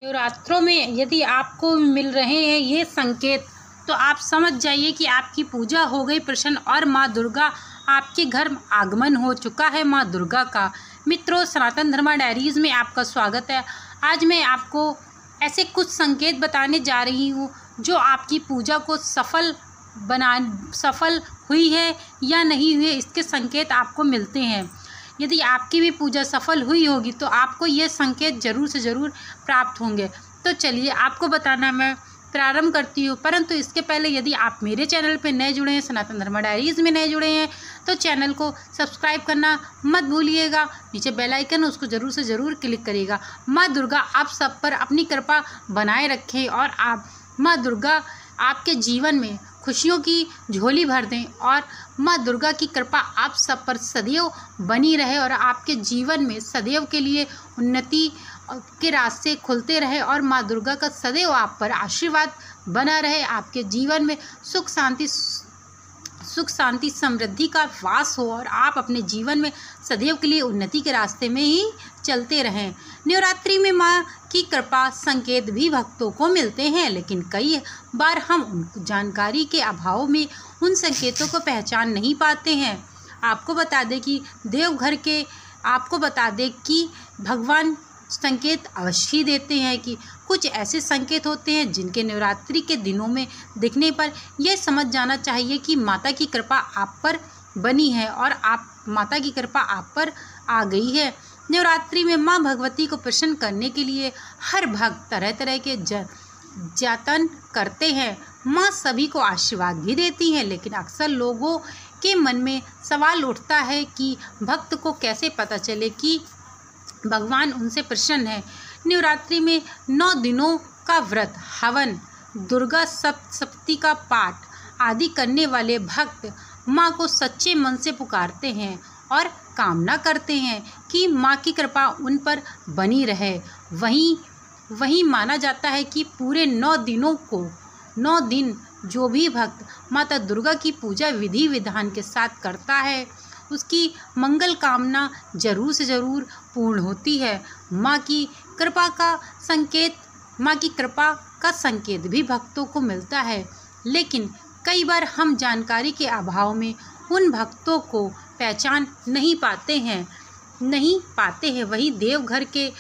नवरात्रों में यदि आपको मिल रहे हैं ये संकेत तो आप समझ जाइए कि आपकी पूजा हो गई प्रसन्न और माँ दुर्गा आपके घर आगमन हो चुका है माँ दुर्गा का। मित्रों, सनातन धर्मा डायरीज में आपका स्वागत है। आज मैं आपको ऐसे कुछ संकेत बताने जा रही हूँ जो आपकी पूजा को सफल हुई है या नहीं हुई, इसके संकेत आपको मिलते हैं। यदि आपकी भी पूजा सफल हुई होगी तो आपको ये संकेत ज़रूर से ज़रूर प्राप्त होंगे। तो चलिए आपको बताना मैं प्रारंभ करती हूँ, परंतु इसके पहले यदि आप मेरे चैनल पर नए जुड़े हैं, सनातन धर्मा डायरीज में नए जुड़े हैं, तो चैनल को सब्सक्राइब करना मत भूलिएगा। नीचे बेल आइकन उसको ज़रूर से ज़रूर क्लिक करिएगा। माँ दुर्गा आप सब पर अपनी कृपा बनाए रखें और आप माँ दुर्गा आपके जीवन में खुशियों की झोली भर दें और माँ दुर्गा की कृपा आप सब पर सदैव बनी रहे और आपके जीवन में सदैव के लिए उन्नति के रास्ते खुलते रहे और माँ दुर्गा का सदैव आप पर आशीर्वाद बना रहे। आपके जीवन में सुख शांति समृद्धि का वास हो और आप अपने जीवन में सदैव के लिए उन्नति के रास्ते में ही चलते रहें। नवरात्रि में माँ की कृपा संकेत भी भक्तों को मिलते हैं, लेकिन कई बार हम उन जानकारी के अभाव में उन संकेतों को पहचान नहीं पाते हैं। आपको बता दें कि भगवान संकेत अवश्य ही देते हैं कि कुछ ऐसे संकेत होते हैं जिनके नवरात्रि के दिनों में दिखने पर यह समझ जाना चाहिए कि माता की कृपा आप पर बनी है और माता की कृपा आप पर आ गई है। नवरात्रि में माँ भगवती को प्रसन्न करने के लिए हर भक्त तरह तरह के जतन करते हैं। माँ सभी को आशीर्वाद भी देती हैं, लेकिन अक्सर लोगों के मन में सवाल उठता है कि भक्त को कैसे पता चले कि भगवान उनसे प्रसन्न है। नवरात्रि में 9 दिनों का व्रत, हवन, दुर्गा सप्तशती का पाठ आदि करने वाले भक्त माँ को सच्चे मन से पुकारते हैं और कामना करते हैं कि माँ की कृपा उन पर बनी रहे। वहीं माना जाता है कि पूरे 9 दिन जो भी भक्त माता दुर्गा की पूजा विधि विधान के साथ करता है उसकी मंगल कामना जरूर से ज़रूर पूर्ण होती है। माँ की कृपा का संकेत भी भक्तों को मिलता है, लेकिन कई बार हम जानकारी के अभाव में उन भक्तों को पहचान नहीं पाते हैं। वही देवघर के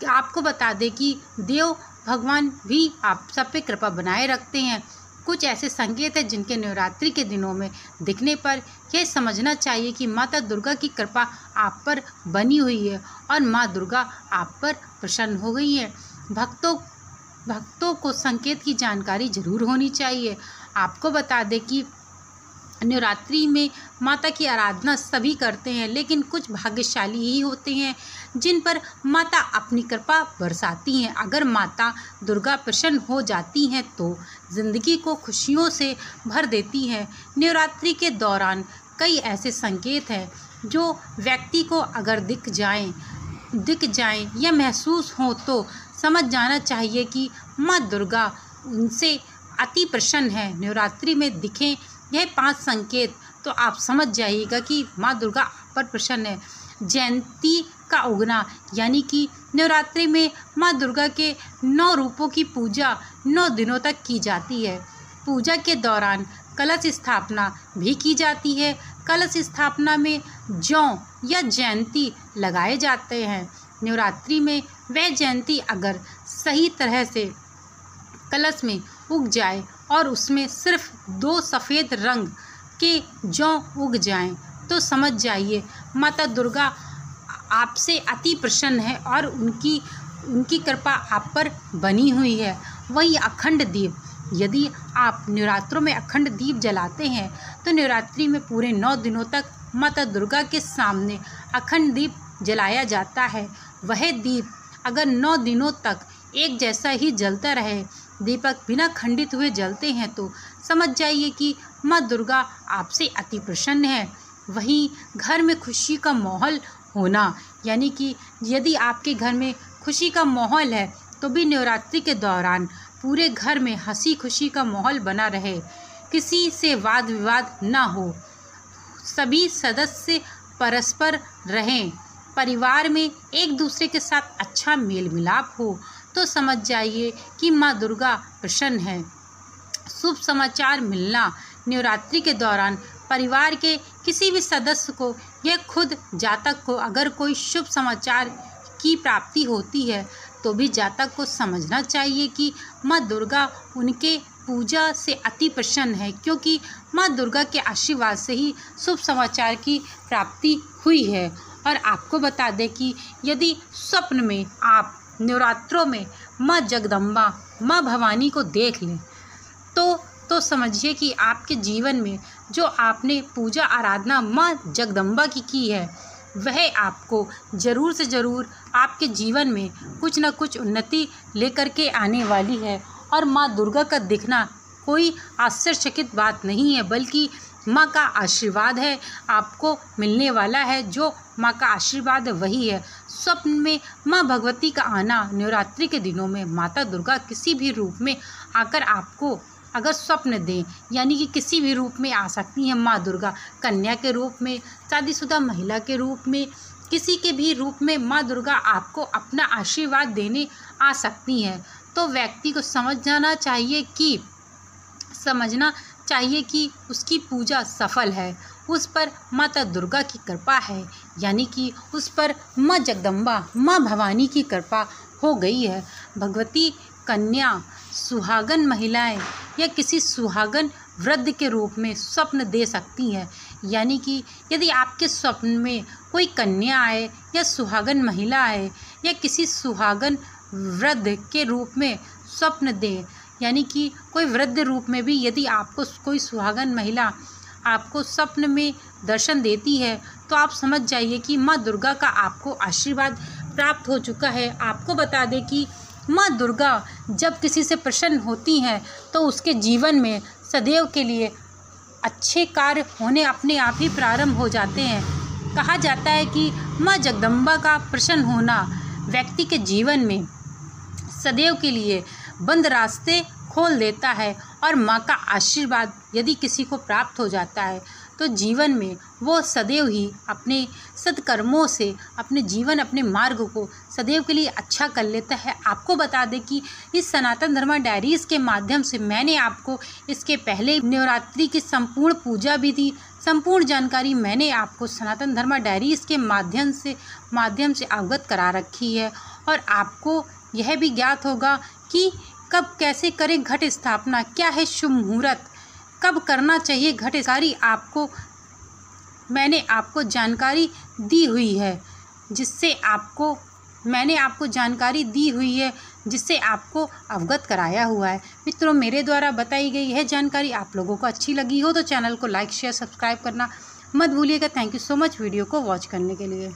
आपको बता दें कि देव भगवान भी आप सब पे कृपा बनाए रखते हैं। कुछ ऐसे संकेत हैं जिनके नवरात्रि के दिनों में दिखने पर यह समझना चाहिए कि माता दुर्गा की कृपा आप पर बनी हुई है और माँ दुर्गा आप पर प्रसन्न हो गई है। भक्तों को संकेत की जानकारी जरूर होनी चाहिए। आपको बता दें कि नवरात्रि में माता की आराधना सभी करते हैं, लेकिन कुछ भाग्यशाली ही होते हैं जिन पर माता अपनी कृपा बरसाती हैं। अगर माता दुर्गा प्रसन्न हो जाती हैं तो जिंदगी को खुशियों से भर देती हैं। नवरात्रि के दौरान कई ऐसे संकेत हैं जो व्यक्ति को अगर दिख जाएं या महसूस हो तो समझ जाना चाहिए कि माँ दुर्गा उनसे अति प्रसन्न है। नवरात्रि में दिखें यह 5 संकेत तो आप समझ जाइएगा कि माँ दुर्गा आप पर प्रसन्न है। जयंती का उगना, यानी कि नवरात्रि में माँ दुर्गा के 9 रूपों की पूजा 9 दिनों तक की जाती है। पूजा के दौरान कलश स्थापना भी की जाती है। कलश स्थापना में जौ या जयंती लगाए जाते हैं। नवरात्रि में वह जयंती अगर सही तरह से कलश में उग जाए और उसमें सिर्फ 2 सफ़ेद रंग के जौ उग जाएं तो समझ जाइए माता दुर्गा आपसे अति प्रसन्न है और उनकी कृपा आप पर बनी हुई है। वही अखंड दीप, यदि आप नवरात्रों में अखंड दीप जलाते हैं तो नवरात्रि में पूरे 9 दिनों तक माता दुर्गा के सामने अखंड दीप जलाया जाता है। वह दीप अगर 9 दिनों तक एक जैसा ही जलता रहे, दीपक बिना खंडित हुए जलते हैं, तो समझ जाइए कि माँ दुर्गा आपसे अति प्रसन्न है। वहीं घर में खुशी का माहौल होना, यानी कि यदि आपके घर में खुशी का माहौल है तो भी नवरात्रि के दौरान पूरे घर में हंसी खुशी का माहौल बना रहे, किसी से वाद विवाद ना हो, सभी सदस्य परस्पर रहें, परिवार में एक दूसरे के साथ अच्छा मेल मिलाप हो, तो समझ जाइए कि माँ दुर्गा प्रसन्न है। शुभ समाचार मिलना। नवरात्रि के दौरान परिवार के किसी भी सदस्य को या खुद जातक को अगर कोई शुभ समाचार की प्राप्ति होती है तो भी जातक को समझना चाहिए कि माँ दुर्गा उनके पूजा से अति प्रसन्न है, क्योंकि माँ दुर्गा के आशीर्वाद से ही शुभ समाचार की प्राप्ति हुई है। और आपको बता दें कि यदि स्वप्न में आप नवरात्रों में माँ जगदम्बा, माँ भवानी को देख लें तो समझिए कि आपके जीवन में जो आपने पूजा आराधना माँ जगदम्बा की है वह आपको ज़रूर से ज़रूर आपके जीवन में कुछ न कुछ उन्नति लेकर के आने वाली है। और माँ दुर्गा का दिखना कोई आश्चर्यचकित बात नहीं है, बल्कि माँ का आशीर्वाद है आपको मिलने वाला है। जो माँ का आशीर्वाद है वही है। स्वप्न में माँ भगवती का आना नवरात्रि के दिनों में माता दुर्गा किसी भी रूप में आकर आपको अगर स्वप्न दें, यानी कि किसी भी रूप में आ सकती हैं माँ दुर्गा, कन्या के रूप में, शादीशुदा महिला के रूप में, किसी के भी रूप में माँ दुर्गा आपको अपना आशीर्वाद देने आ सकती हैं। तो व्यक्ति को समझना चाहिए कि उसकी पूजा सफल है, उस पर माता दुर्गा की कृपा है, यानी कि उस पर माँ जगदम्बा, माँ भवानी की कृपा हो गई है। भगवती कन्या, सुहागन महिलाएं या किसी सुहागन वृद्ध के रूप में स्वप्न दे सकती हैं, यानी कि यदि आपके स्वप्न में कोई कन्या आए या सुहागन महिला आए या किसी सुहागन वृद्ध के रूप में स्वप्न दे, यानी कि कोई वृद्ध रूप में भी यदि आपको कोई सुहागन महिला आपको स्वप्न में दर्शन देती है तो आप समझ जाइए कि माँ दुर्गा का आपको आशीर्वाद प्राप्त हो चुका है। आपको बता दें कि माँ दुर्गा जब किसी से प्रसन्न होती हैं तो उसके जीवन में सदैव के लिए अच्छे कार्य होने अपने आप ही प्रारंभ हो जाते हैं। कहा जाता है कि माँ जगदम्बा का प्रसन्न होना व्यक्ति के जीवन में सदैव के लिए बंद रास्ते खोल देता है, और माँ का आशीर्वाद यदि किसी को प्राप्त हो जाता है तो जीवन में वो सदैव ही अपने सत्कर्मों से अपने मार्ग को सदैव के लिए अच्छा कर लेता है। आपको बता दें कि इस सनातन धर्मा डायरीज़ के माध्यम से मैंने आपको इसके पहले नवरात्रि की संपूर्ण पूजा भी दी, संपूर्ण जानकारी मैंने आपको सनातन धर्मा डायरीज़ के माध्यम से अवगत करा रखी है। और आपको यह भी ज्ञात होगा कि कब कैसे करें घट स्थापना, क्या है शुभ मुहूर्त, कब करना चाहिए घट स्थापना, मैंने आपको जानकारी दी हुई है, जिससे आपको अवगत कराया हुआ है। मित्रों, मेरे द्वारा बताई गई यह जानकारी आप लोगों को अच्छी लगी हो तो चैनल को लाइक शेयर सब्सक्राइब करना मत भूलिएगा। Thank you so much video को वॉच करने के लिए।